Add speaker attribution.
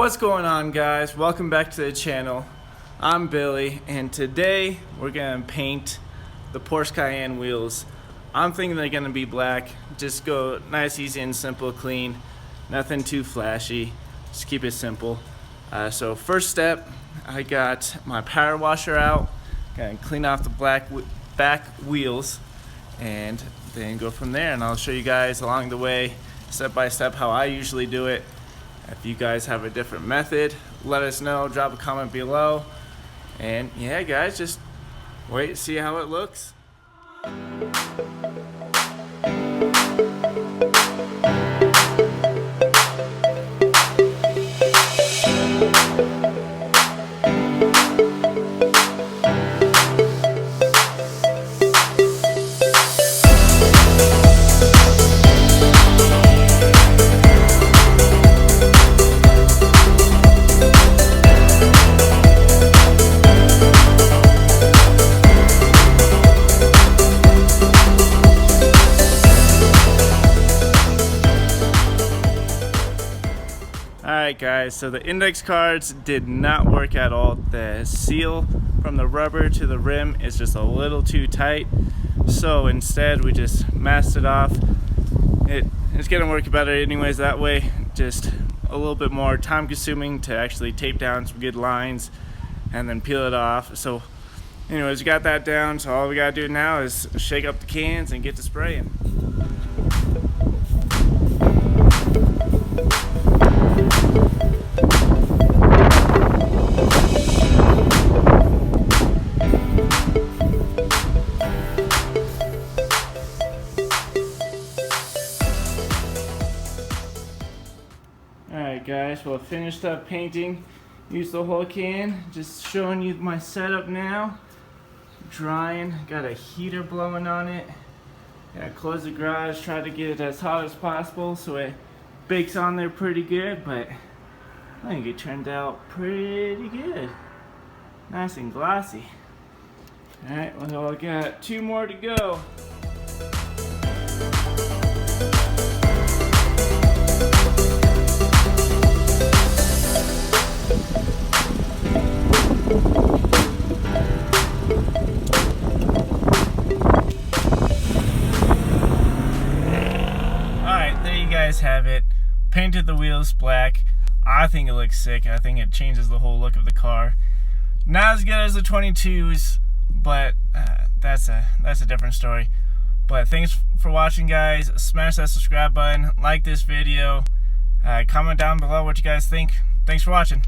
Speaker 1: What's going on, guys? Welcome back to the channel. I'm Billy, and today we're gonna paint the Porsche Cayenne wheels. I'm thinking they're gonna be black. Just go nice, easy, and simple, clean. Nothing too flashy. Just keep it simple. So first step, I got my power washer out. Gonna clean off the back wheels, and then go from there. And I'll show you guys along the way, step by step, how I usually do it. If you guys have a different method, let us know. Drop a comment below. And yeah, guys, just wait to see how it looks. Alright guys, so the index cards did not work at all. The seal from the rubber to the rim is just a little too tight. So instead we just masked it off. It's gonna work better anyways that way. Just a little bit more time consuming to actually tape down some good lines and then peel it off. So anyways, we got that down, so all we gotta do now is shake up the cans and get to spraying. Alright guys, well, finished up painting. Used the whole can. Just showing you my setup now. Drying. Got a heater blowing on it. Gotta close the garage. Try to get it as hot as possible so it bakes on there pretty good, but I think it turned out pretty good. Nice and glossy. Alright, well, I got 2 more to go. Have it. Painted the wheels black. I think it looks sick. I think it changes the whole look of the car. Not as good as the 22s, but that's a different story. But thanks for watching, guys. Smash that subscribe button, like this video, comment down below what you guys think. Thanks for watching.